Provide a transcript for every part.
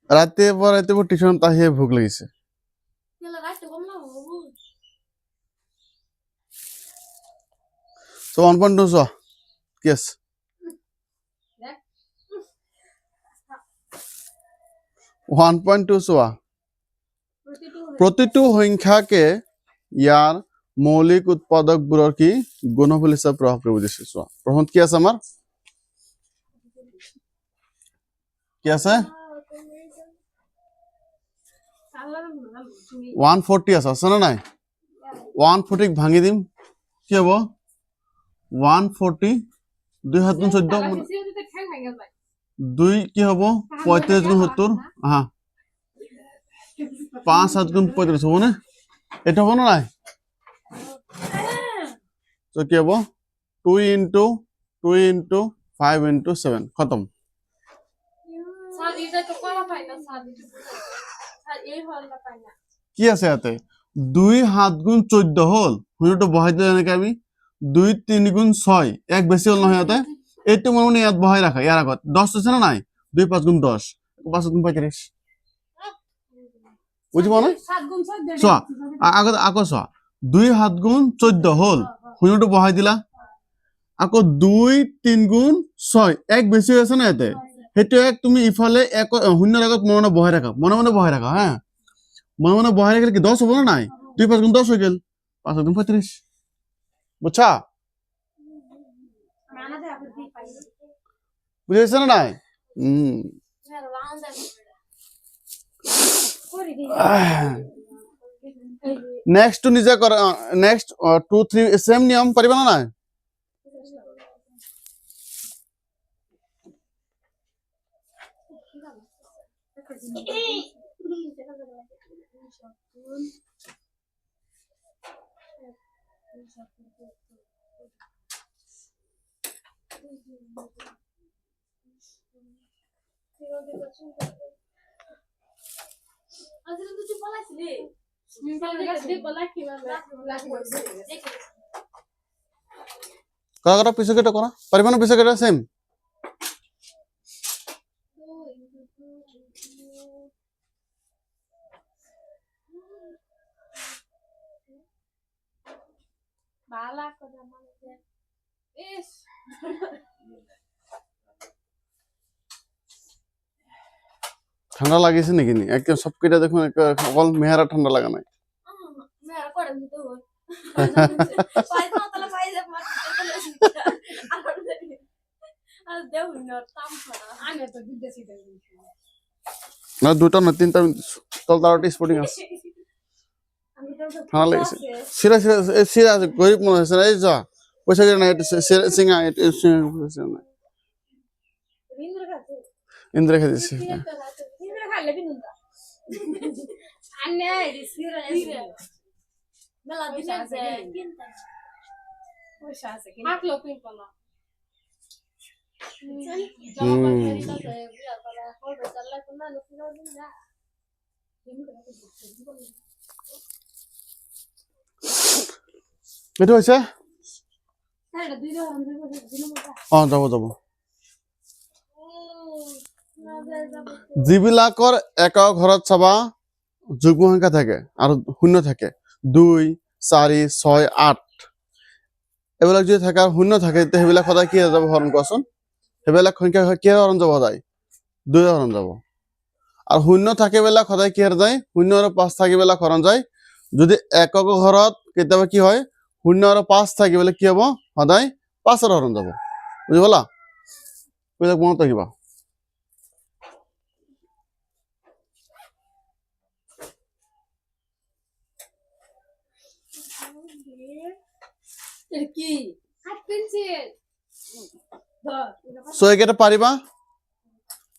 রাতে পড়াইতে টিউশন তাহিয়ে ভোক লাগিছে So 1.2 so yes 1.2 সোয়া প্ৰতিটো সংখ্যাকে ইয়াৰ মৌলিক উৎপাদকবোৰৰ কি গুণফল হিচাপে প্ৰভাৱ কৰিব দিছে চোৱা প্ৰথমত কি আছে আমাৰ কি আছে 140 আছে না নাই 140 ভাঙি দিম কি হ'ব 140 2 হাত গুণ 14 2 কি হ'ব 35 গুণ 70 হা 5 7 গুণ 35 হ'ব না এটা হ'ব না নাই তো কি হ'ব 2 into 5 into 7 খতম কি আছে ইয়াতে 2 7 গুণ 14 হল হুইটো বহাই দিলে এনেকে আমি 2 3 গুণ 6 এক বেশি হল নহয় ইয়াতে এইটো মনে ইয়াত বহাই রাখা ইয়াৰ আগত 10 আছে না নাই 2 5 গুণ 10 5 গুণ 35 বুঝিব না 7 গুণ 6 চোৱা আগত আকৌ চোৱা 2 7 গুণ 14 হল হুইটো বহাই দিলা আকৌ 2 3 গুণ 6 এক বেশি আছে না ইয়াতে হেতু এক তুমি ইফালে এক শূন্যৰ আগত মনে বহাই রাখা মনে বহাই রাখা হ্যাঁ মনে বহাই রাখলে কি 10 হ'ব না নাই 2 5 গুণ 10 হৈ গেল 5 গুণ 35 বুঝছা বুঝেছ না নাই নেক্সট টু নিজে কর নেক্সট 2 3 সেম নিয়ম পাৰিবা না নাই কৰা পিছকে কৰা পাৰিবা না পিছকে সেম বালা কথা মানে ইস ঠান্ডা লাগিছে নাকি নি একদম সবকিটা দেখুন অকল মেহারা ঠান্ডা লাগা নাই মেহারা করে দিতে হয় পাইতো তাহলে পাই যাব আর দেও না তাম ছড়া আনে তো বিদেশি দেই না দুটো না তিনটা তল তারটি স্পোর্টিং আছে ঠান্ডা লাগিছে সিরা সিরা গরিব মনে হচ্ছে এই যা পয়সা করে না সিঙ্গা সিঙ্গা ইন্দ্র খাইছে আনে সিরা মেলা দিন আছে পয়সা আছে কি হাত লোকিং কোন এটো হইছে যাব যাব যিবিলাকৰ একক ঘৰত চাবা যুগ্ম সংখ্যা থাকে আৰু শূন্য থাকে 2 4 6 8 এবিলাক যদি থাকে আৰু শূন্য থাকে তে হেবিলাক সদায় কি যাব হৰণ কোৱাচোন হেবিলাক সংখ্যা কি হৰণ যাব যায় 2 হৰণ যাব আৰু শূন্য থাকে বেলা সদায় কি হৰ যায় 0 আৰু 5 থাকে বেলা হৰণ যায় যদি একক ঘৰত কেতিয়াবা কি হয় 0 আৰু 5 থাকে বেলা কি হ'ব সদায় 5 ৰ হৰণ যাব বুজিলা বুঝক মনত ৰাখিবা কি হাত পেন্সিল সো একেটা পারিবা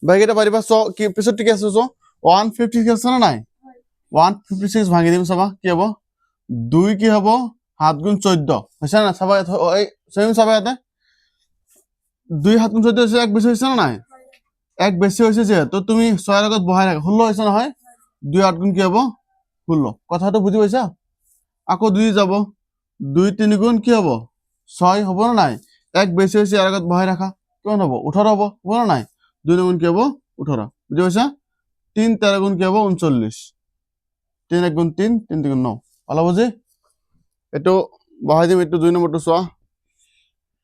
ভাগেটা পারিবা সো কি পিছত ঠিক আছে সো 156 আছে না নাই 156 ভাঙি দিম সবা কি হ'ব 2 কি হ'ব 7 গুণ 14 হৈছে না সবা এই সেম সবা এটা 2 7 গুণ 14 হৈছে এক বেশি হৈছে না নাই এক বেশি হৈছে যে তো তুমি 6 এর আগত বহাই রাখা 16 হৈছে নহয় 2 8 গুণ কি হব 16 কথাটো বুঝি পাইছা আকৌ 2 যাব 2 3 গুণ কি হব 6 হব না নাই এক বেশি হইছে আর আগত বহাই রাখা কেমন হব 18 হব হব না নাই 2 গুণ কি হব 18 বুঝি পাইছা 3 13 গুণ কি হব 39 3 1 গুণ 3 3 3 গুণ 9 ভালো বুঝি এটো বহাই দিম একটু 2 নম্বরটো চোৱা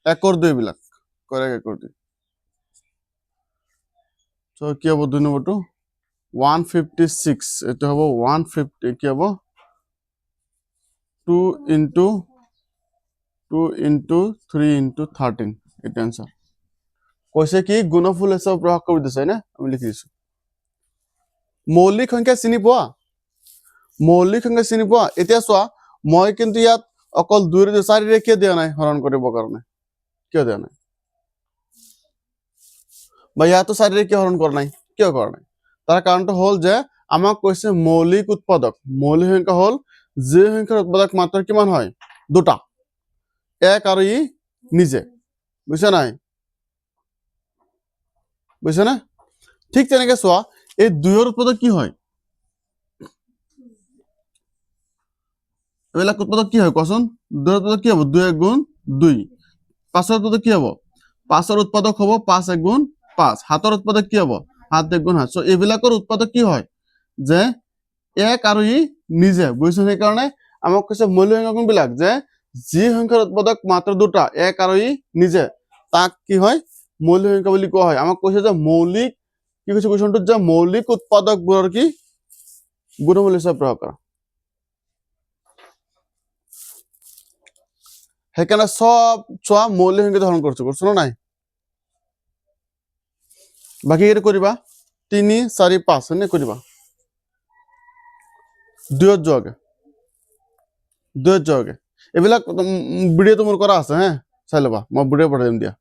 একর 2 বিলাক করে একর 2 তো কি হব 2 নম্বরটো 156 এটা হব 150 কি হব 2 into 2 into 3 into 13 এটা आंसर কৈছে কি গুণফল হিচাপে প্ৰকাশ কৰি দিছে না আমি লিখি দিছো মৌলিক সংখ্যা চিনি পোৱা মৌলিক সংখ্যা চিনি পোৱা এতিয়া চোৱা মই কিন্তু ইয়াত অকল 2 ৰে 4 ৰে কিয় দিয়া নাই হৰণ কৰিব কাৰণে কিয় দিয়া নাই বা ইয়াতো 4 ৰে কিয় হৰণ কৰা নাই কিয় কৰা নাই তাৰ কাৰণটো হ'ল যে আমাক কৈছে মৌলিক উৎপাদক মৌলিক সংখ্যা হ'ল যে সংখ্যাৰ উৎপাদক মাত্ৰ কিমান হয় দুটা এক আৰু ই নিজে বুঝছ নাই বুঝছ না ঠিক তেনেকে চোৱা এই দুইৰ উৎপাদক কি হয় এবিলাক উৎপাদক কি হয় কোৱাচোন দুইৰ উৎপাদক কি হ'ব 2 1 গুণ 2 পাঁচৰ উৎপাদক কি হ'ব পাঁচৰ উৎপাদক হ'ব 5 1 গুণ 5 হাতৰ উৎপাদক কি হ'ব 7 1 গুণ 7 সো এবিলাকৰ উৎপাদক কি হয় যে এক আৰু ই নিজে বুঝছ সেই কাৰণে আমাক কৈছে মৌলিক সংখ্যা কোনবিলাক যে যি সংখ্যাৰ উৎপাদক মাত্ৰ দুটা এক আৰু ই নিজে তাক কি হয় মৌলিক সংখ্যা বুলি কোৱা হয় আমাক কৈছে যে মৌলিক কি কৈছে কোৱেশ্যনটোত যে মৌলিক উৎপাদকবোৰৰ কি গুণফল হিচাপে প্ৰকাশ কৰা সেইকাৰণে সব চোৱা মৌলিক সংখ্যা হৰণ কৰিছো না নাই বাকি এটা কৰিবা 3 4 5 এনে কৰিবা দুয়ত যোৱাগে এইবিলাক ভিডিঅ' মোৰ কৰা আছে হ্যাঁ চাই ল'বা মই ভিডিঅ' পঠাই দিম দিয়া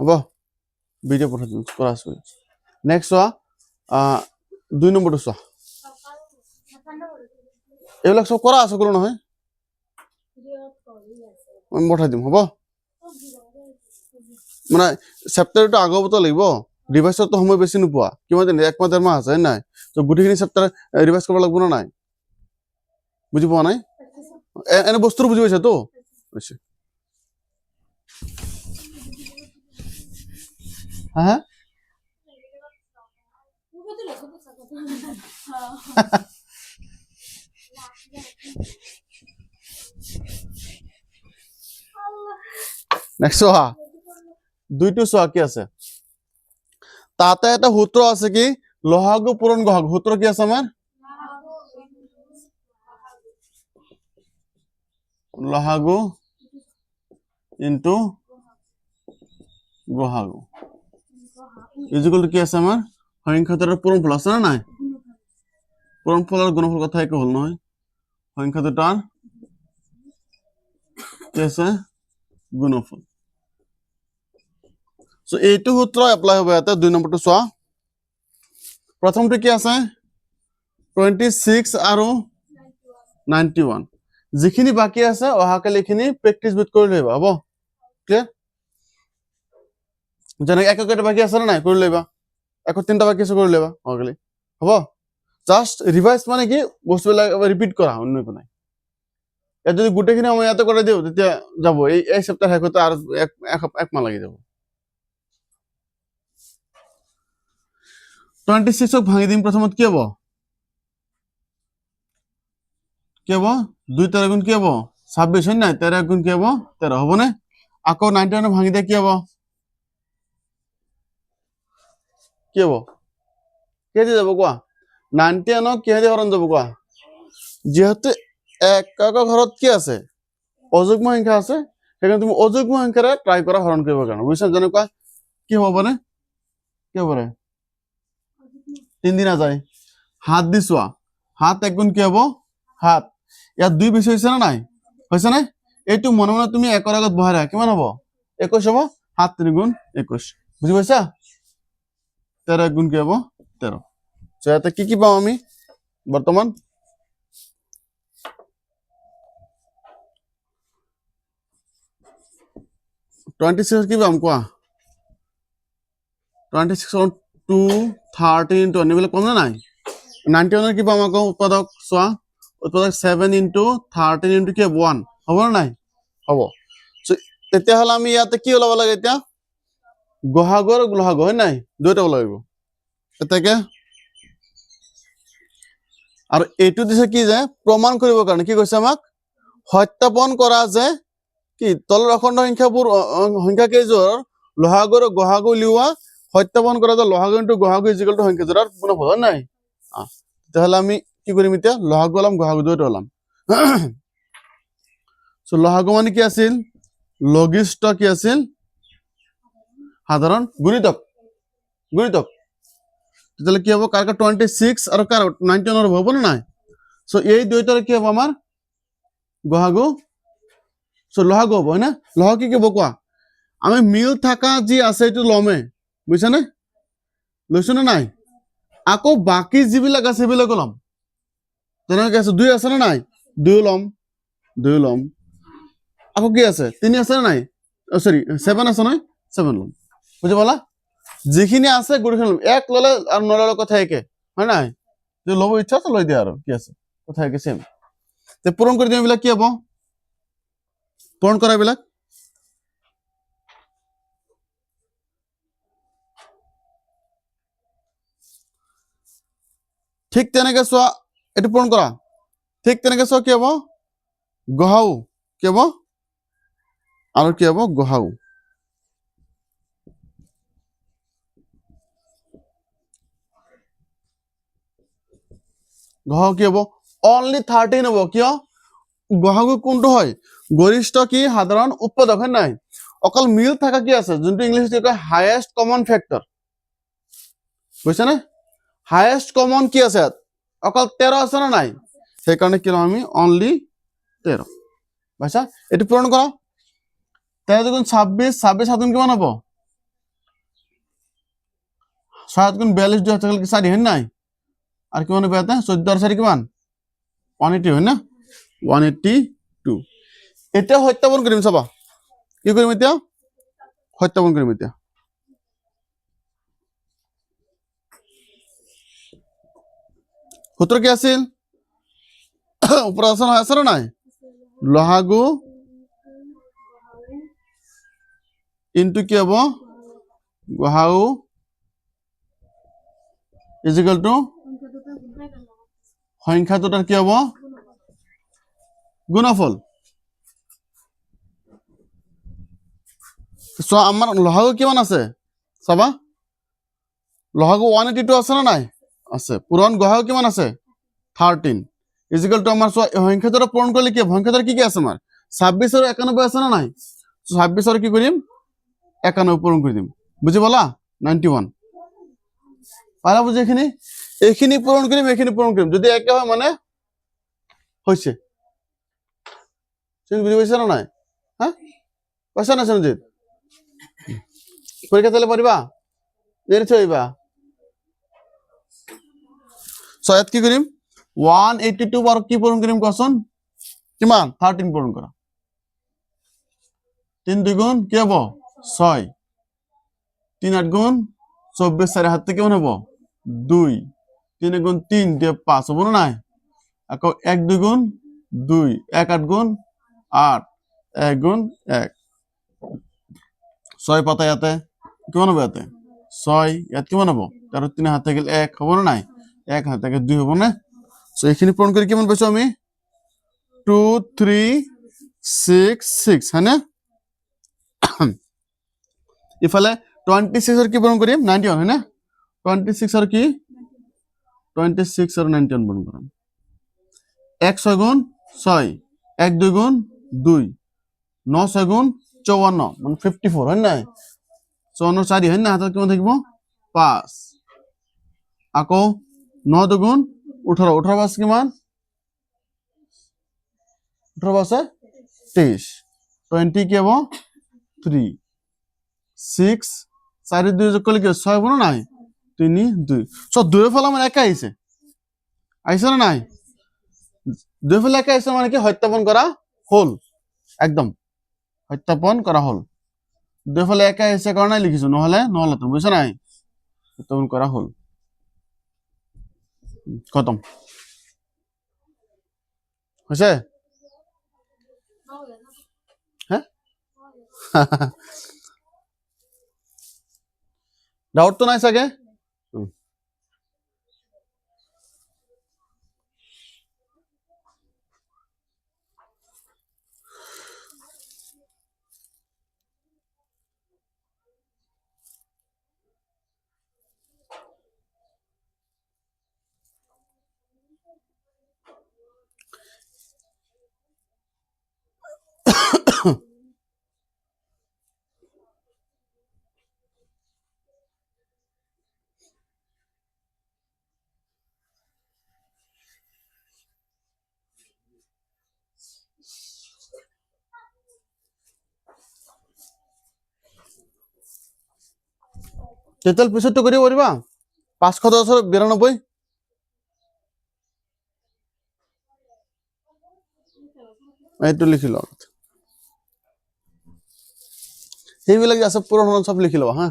হ'ব ভিডিঅ' পঠাই দিম কৰা আছে নেক্সট চোৱা 2 নম্বৰটো চোৱা এইবিলাক সব কৰা আছে কোনো নহয় আমি পঠাই দিম হ'ব মানে চেপ্টাৰটো আগবতো লাগিব ৰিভাইজতো সময় বেছি নোপোৱা কিমান দিন এক মাহ ডেৰ মাহ আছে নাই তো গোটেইখিনি চেপ্টাৰ ৰিভাইজ কৰিব লাগিব না নাই বুজি পোৱা নাই এনে বস্তুটো বুজি পাইছা তো হা নেক্সট চোৱা দুইটো চোৱা কি আছে তাতে এটা সূত্র আছে কি লহাগু পূরণ গহাগু সূত্র কি আছে আমার লহাগু ইনটু গহাগু ইজিক্যাল টু কি আছে আমার সংখ্যাটার পূরণফল আছে না নাই পূরণফল আর গুণফল কথা একই হল নহয় সংখ্যা দুটার কি আছে গুণফল সো এইটো সূত্র এপ্লাই হবে ইয়াতে 2 নম্বৰটো চোৱা প্ৰথমটো কি আছে 26 আৰু 91 যিখিনি বাকি আছে অহাকালি খিনি প্ৰেক্টিস বিট কৰি লইবা হ'ব ক্লিয়াৰ জানা এককটা বাকি আছে না নাই কৰি লইবা এক তিনটা বাকি আছে কৰি লইবা অহাকালি হ'ব জাস্ট ৰিভাইজ মানে কি বস্তুবিলাক ৰিপিট কৰা অন্য একো নাই এত যদি গুটেখিনি আমি ইয়াতে করে দিও তেতিয়া যাব এই সপ্তাহ শেষ হতে আর এক মাহ লাগি যাব 26 ক ভাঙি দিম প্রথমত কি হবো 2 13 গুণ কি হবো 26 হয় না 13 গুণ কি হবো 13 হবো না আকো 91 ভাঙি দিয়ে কি হবো কে দিয়ে যাব কোৱা 91 কি দিয়ে হৰণ যাব কোৱা যেহেতু একক ঘৰত কি আছে অযুগ্ম সংখ্যা আছে সেখানে তুমি অযুগ্ম সংখ্যাৰে ট্ৰাই কৰা হৰণ কৰিব কাৰণে বুঝছ যেনেকুৱা কি হ'ব মানে কি হ'ব ৰে 3 দিন যায় হাত দি চোৱা হাত এক গুণ কি হ'ব হাত ইয়াত 2 বেশি হৈছে না নাই হৈছে না এইটো মনে মনে তুমি একৰ আগত বহাই ৰাখা কিমান হ'ব 21 হ'ব হাত 3 গুণ 21 বুজি পাইছা 13 গুণ কি হ'ব 13 সো ইয়াতে কি পাম আমি বৰ্তমান 26 কি পাম কোৱা 26 2 13 20 বলে কম না নাই 91 কি পাম আকৌ উৎপাদক চোৱা উৎপাদক 7 * 13 * কি 1 হ'ব না নাই হ'ব তেতিয়াহ'লে আমি ইয়াতে কি ওলাব লাগে এতিয়া গহাগু আৰু লহাগু হয় নাই দুইটা ওলাব লাগিব এতেকে আৰু এইটো দিছে কি যে প্ৰমাণ কৰিবৰ কাৰণে কি কৈছে আমাক সত্যাপন কৰা যে কি তলৰ অখণ্ড সংখ্যা কেইযোৰ লহাগু আৰু গহাগু উলিওৱা সত্যাপন কৰা যে লহাগু * গহাগু = সংখ্যা যোৰাৰ গুণফল হয় নাই তেতিয়াহ'লে আমি কি কৰিম এতিয়া লহাগু ওলাম গহাগু দুইটা ওলাম সো লহাগু মানে কি আছিল লঘিষ্ঠ কি আছিল সাধাৰণ গুণিতক তেতিয়াহ'লে কি হ'ব কাৰ 26 আৰু কাৰ 91 হ'ব না নাই সো এই দুইটাৰ কি হ'ব আমাৰ গহাগু সো লহাগু হ'ব না লহাগু কি হ'ব কোৱা আমি মিল থাকা যি আছে এইটো লমে বুজিছানে লৈছো না নাই আকৌ বাকি যিবিলাক আছে সেইবিলাক লম যেনেকৈ আছে 2 আছে না নাই 2 লম আকৌ কি আছে 3 আছে না নাই সরি 7 আছে নহয় 7 লম বুঝি পালা যিখিনি আছে গুড়িখিনি লম এক ললে আর নললে কথা একে হয় নাই যে লব ইচ্ছা তো লই দিয়া আর কি আছে কথা একে সেম তে পূরণ করে দিম এবিলাক কি হবো পূরণ করা এবিলাক ঠিক তেনেকে চোৱা এটো পূৰণ কৰা ঠিক তেনেকে চোৱা কি হবো গহাউ কি হবো আর কি হবো গহাউ গহাউ কি হবো অনলি 13 হবো কিয় গহাগু কোনটো হয় গরিষ্ঠ কি সাধারণ উৎপাদক হয় নাই অকল মিল থাকা কি আছে যোনটো ইংলিশ কয় হাইয়েস্ট কমন ফ্যাক্টর বুঝছ না হাইয়েস্ট কমন কি আছে অকল 13 আছে না নাই সেই কারণে কি আমি অনলি 13 বুঝছা এটি পূরণ করো 13 গুণ 26 26 7 গুণ কিমান হবো 7 গুণ 42 2 থাকলে কি 4 হয় নাই আর কিমান হবে এতে 14 আর 4 কিমান 180 হয় না 182 এটা সত্যাপন কৰিম চাবা কি কৰিম এতিয়া সত্যাপন কৰিম এতিয়া সূত্র কি আছিল অপারেশন আছে না নাই লহাগু ইনটু কি হবো গহাউ ইজিক্যাল টু সংখ্যা দুটার কি হবো গুণফল সো আমার লহাগু কিমান আছে চাবা লহাগু 182 আছে না নাই আছে পূরণ গহাগু কিমান আছে 13 ইজিক্যাল টু আমার সংখ্যা দুটা পূরণ করলে কি সংখ্যা দুটা কি আছে আমার 26 আর 91 আছে না নাই 26 আর কি করিম 91 পূরণ করে দিম বুঝি বলা 91 পারা বুঝি এখিনি পূরণ করিম এখিনি পূরণ করিম যদি একে হয় মানে হইছে তুমি বুঝি পাইছ না নাই হ্যাঁ পাইছ না সঞ্জিত পরীক্ষা তাহলে পারিবা নেড়ে থইবা সয়াত কি করিম 182 বার কি পূরণ করিম কসন কিমান 13 পূরণ করা 3 2 গুণ কি হবো 6 3 8 গুণ 24 4 হাত থেকে কেমন হবো 2 3 গুণ 3 দিয়ে 5 হবো না নাই আকৌ 1 2 গুণ 2 1 8 গুণ 8 1 গুণ 1 6 পাতা ইয়াতে কিমান হবে ইয়াতে 6 ইয়াত কিমান হবো 13 3 হাত থেকে 1 হবো না নাই 1 হাত থেকে 2 হবো না সো এখানে পূরণ করে কেমন পাইছো আমি 2 3 6 6 হ্যাঁ না ইফালে 26 আর কি পূরণ করি 91 হয় না 26 আর কি 26 আর 91 পূরণ করাম 1 6 গুণ 6 1 2 গুণ 2 9 6 গুণ 54 মানে 54 হয় না 54 4 হয় না হাতে কেমন থাকবো 5 আকৌ 9 2 গুণ 18 18 5 কিমান 18 5 23 20 কি হবো 3 6 4 2 যোগ করলে কি 6 হবো না নাই 3 2 সো দুই ফল আমার একা আইছে আইছে না নাই দুই ফল একা আইছে মানে কি সত্যাপন করা হল একদম সত্যাপন করা হল দুই ফল একা আইছে কারণে লিখিছো নহলে নহলে তো বুঝছ নাই সত্যাপন করা হল খতম হৈছে হ্যাঁ ডাউট তো নাই চাগে তেতাল পিছতটো কৰিব পাৰিবা 592 এইটো লিখি লওক সেইবিলাক যে আছে পুৰণ হৰণ চব লিখি লবা হা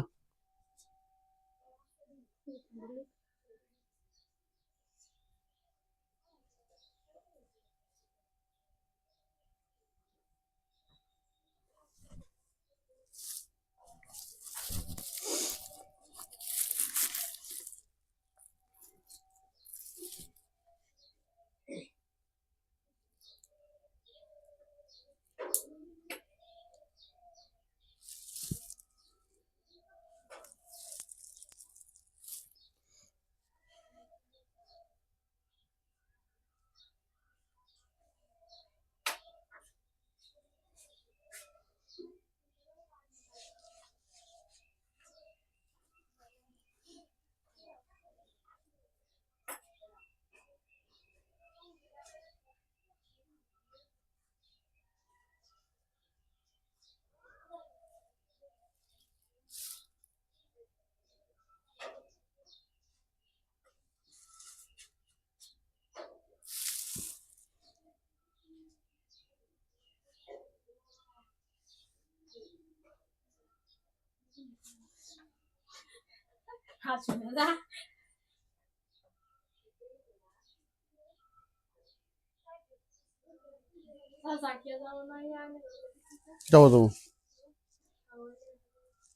যাব যাব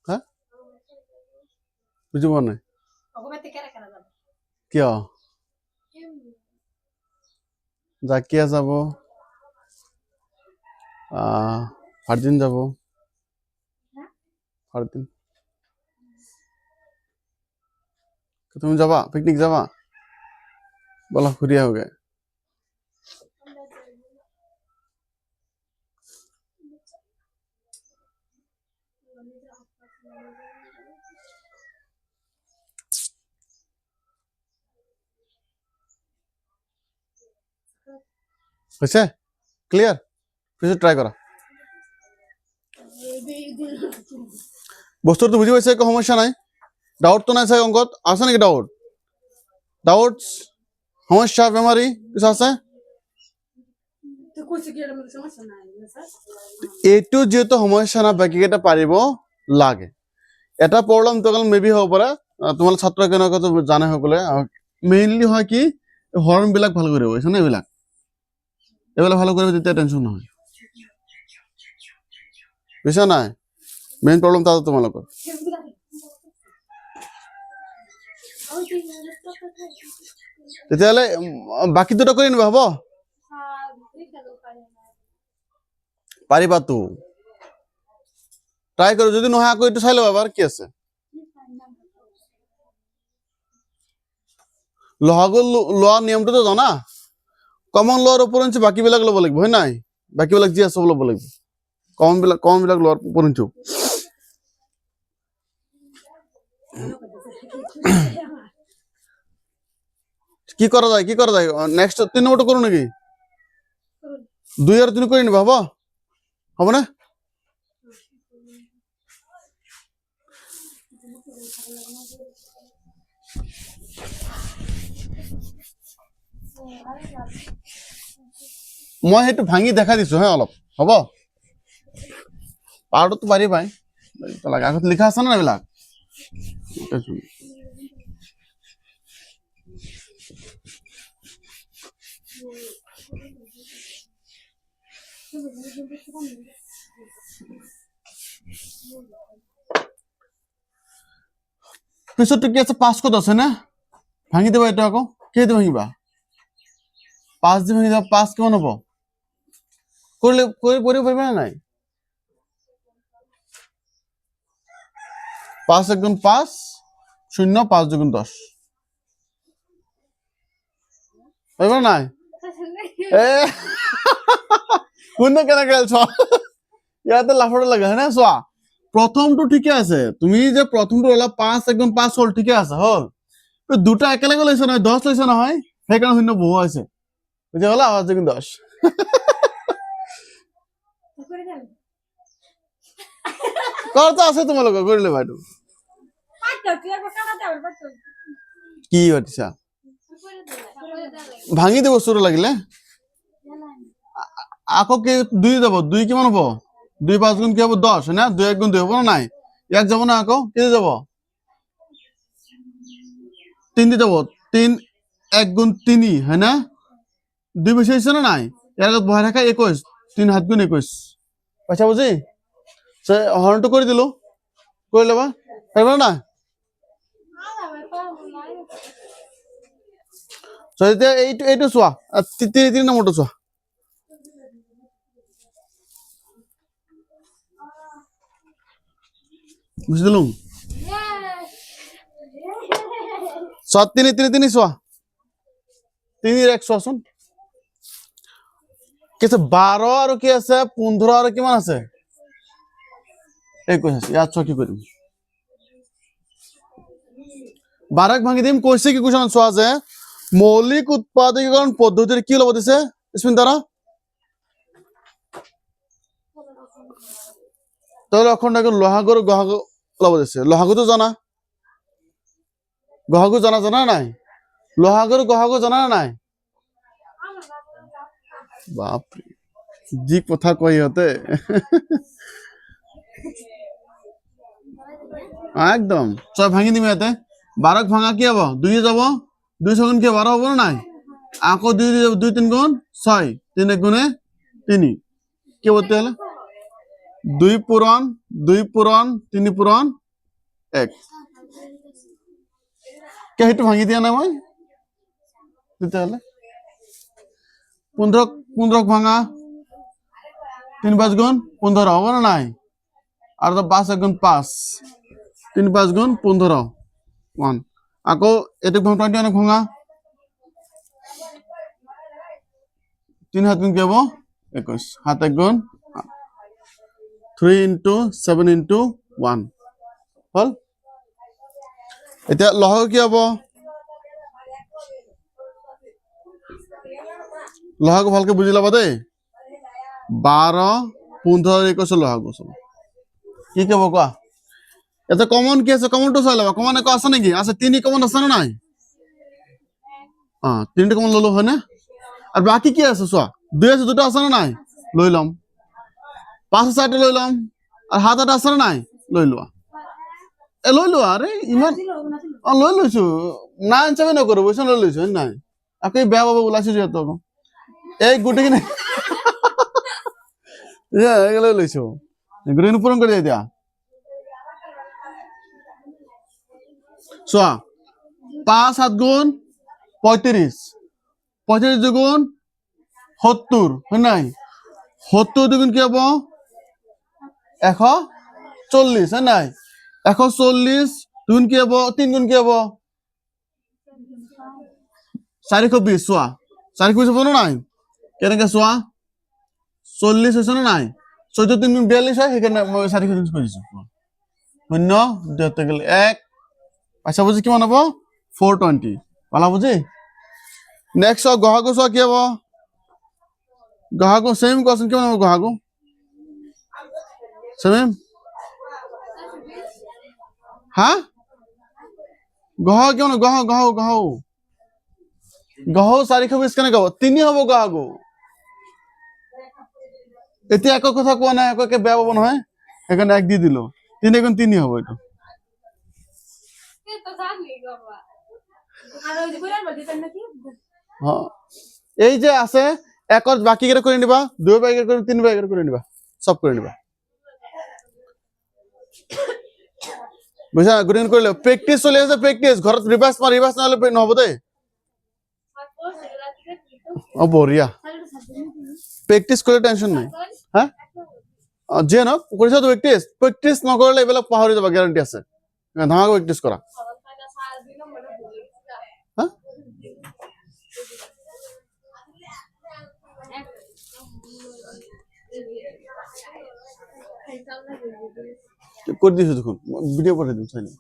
হ্যাঁ বুঝি পোৱা নাই কিয় জাকিয়া যাব ফারদিন যাব ফারদিন তুমি যাবা পিকনিক যাবা বলো ঘুরি ahoগে হয়েছে ক্লিয়ার কিছু ট্রাই করা বস্তুটো বুঝি পাইছে একো সমস্যা নাই ডাউট তো নাই চাগে অঙ্কত আছে নাকি ডাউট ডাউট সমস্যা বেমারি কিছু আছে এইটো যেহেতু সমস্যা না বাকি কেইটা পাৰিব লাগে এটা প্ৰব্লেম তো মেবি হ'ব পাৰে তোমাল ছাত্ৰ কেনেকৈ জানে সকলে মেইনলি হয় কি হৰ্ণ বিলাক ভাল কৰিব বুজিছ নে এইবিলাক ভালো কৰিব তেতিয়া টেনশন নহয় বুঝছা নাই মেইন প্ৰব্লেম তাতো তোমালোকৰ তেতিয়াহ'লে বাকি দুটা কৰি নিবা হ'ব পাৰিবা তো ট্ৰাই কৰো যদি নহয় আকৌ এইটো চাই লবা এবাৰ কি আছে লহাগল লোৱা নিয়মটো তো জানা কমন লোৱাৰ ওপৰঞ্চ বাকি বিলাক ল'ব লাগিব হয় নাই বাকি বিলাক যি আছে ল'ব লাগিব কমন বিলাক লোৱাৰ ওপৰঞ্চ কি করা যায় নেক্সট 3 নম্বরটা করো নাকি 2 আর 3 করে নিবা হবে না মই হেতু ভাঙি দেখা দিছো হ্যাঁ অলপ হ'ব পাৰটো তো পাৰি পাই লাগে আগত লিখা আছে না এইবিলাক পিছতো কি আছে 5 কত আছে না ভাঙি দেবা এটা আকৌ কে দি ভাঙিবা 5 দি ভাঙি দাও 5 কেমন হবো করলে করে পারবে না নাই 5 × 5 0 5 × 10 পারবে না নাই এ কোন কেন খেলছ ইয়াতে লাফাটা লাগে হ্যাঁ না সোয়া প্রথমটো ঠিকই আছে তুমি যে প্রথমটো হলো 5 × 5 হল ঠিকই আছে হল দুটা একেলগে লৈছ নহয় 10 লৈছ নহয় সেইকাৰণে শূন্য বহু আছে বুঝে গলা 5 × 10 কৰতে আছে তোমালোক কৰিলে বাইটো কি হতিছা ভাঙি দেব বস্তুটো লাগিলে আকৌ কি 2 যাব 2 কিমান হ'ব 2 5 গুণ কি হ'ব 10 না 2 1 গুণ 2 হ'ব না নাই ইয়াক যাব না আকৌ কি যাব 3 দি যাব 3 1 গুণ 3 হয় না 2 বেশি হইছে না নাই ইয়াৰ আগত বহাই ৰাখা 21 3 7 গুণ 21 পইচা বুঝি সে হৰণটো কৰি দিলো কৰি লবা পাৰিবা না সো এতিয়া এইটো চোৱা 3 নম্বৰটো চোৱা বুঝিলুম সব 3 চোৱা 3 1 চোৱাচোন কি আছে 12 আৰু কি আছে 15 আৰু কিমান আছে 21 আছে ইয়াত চোৱা কি কৰিম 12 ভাঙি দিম কৈছে কি কুৱেশ্যন চোৱা যে মৌলিক উৎপাদকীকৰণ পদ্ধতিৰ কি ল'ব দিছে স্মিতাৰা তাহলে এখন দেখো লহাগু গহাগু ল'ব দিছে লহাগুটো জানা গহাগু জানা নাই লহাগু গহাগু জানা নাই বাপ যি কথা কই হতে একদম চয় ভাঙি দিম ইয়াতে 12 ভাঙা কি হ'ব 2 যাব 2 গুণ কি 12 হ'ব না নাই আকৌ 2 যাব 2 3 গুণ 6 3 গুণে 3 কি বলতে হলো 2 পূরণ 3 পূরণ 1 কে হেতু ভাঙি দিয়া না মই দিতে হলে 15 ভাঙা 3 5 গুণ 15 হবে না নাই আর তো 5 গুণ 5 3 5 গুণ 15 1 আকৌ এটু ভাঙা 21 ভাঙা 3 7 গুণ কি হবে 21 7 1 গুণ 3 × 7 × 1 হল এতিয়া লহগ কি হ'ব লহগ ভালকে বুজি লবা দেই 12 15 21 লহগ কি কি হ'ব কোৱা এটা কমন কি আছে কমনটো চাই লবা কমন একো আছে নেকি আছে 3 কমন আছে না নাই 3 কমন ললো হয় না আর বাকি কি আছে চোৱা 2 আছে দুটো আছে না নাই লৈ লম 5 আছে লৈ লম আর 7 8 আছে না নাই লৈ লোৱা লৈ লোৱা আৰে ইমান লৈ লৈছো না আনচাবে নকৰো বৈছ লৈ লৈছো নাই আকৌ বেয়া বাবা ওলাইছো যে তো এই গুটি কিনে লৈ লৈছো গুটি পূৰণ কৰি দিয়া চোৱা 5 7 গুণ 35 35 দুগুণ 70 হয় নাই 70 দুগুণ কি হ'ব 140 হয় নাই 140 দুগুণ কি হ'ব 3 গুণ কি হ'ব 420 চোৱা 420 হ'ব না নাই কেনেকে চোৱা 40 হৈছে না নাই 14 3 গুণ 42 হয় সেইকাৰণে মই 420 কৰিছো 0 দুটা গেল 1 আচ্ছা বুঝি কিমান হ'ব 420 পালা বুঝি নেক্সট গহাগু চোৱা কি হ'ব গহাগু সেম কোৱেশ্চন কিমান হ'ব গহাগু সেম হা গহ কিমান গহ গহ গহ গহ 420 কেনেকে হ'ব 3 হ'ব গহাগু এতিয়া একো কথা কোৱা নাই একো বেয়া পাব নহয় সেইকাৰণে 1 দি দিলো 3 গুণ 3 হ'ব এইটো এই যে আছে একর বাকি করে নিবা, 2 ভাগের করে 3 ভাগের করে নিবা, সব করে নিবা। বুঝা গুণ করলে প্র্যাকটিস চলে আসে, প্র্যাকটিস ঘরত রিভার্স না হলে নহব দে। ও বঢ়িয়া, প্র্যাকটিস করলে টেনশন নাই। হ্যাঁ যিয়ে নহওক কৰিছা তো প্ৰ্যাকটিস, প্ৰ্যাকটিস নকৰিলে এইবিলাক পাহৰি যাবা, গ্যাৰান্টি আছে। ধামাকা প্ৰ্যাকটিস কৰা। হ্যাঁ কৰে দিছো দেখুন, ভিডিও পাঠিয়ে দিন চাইলে।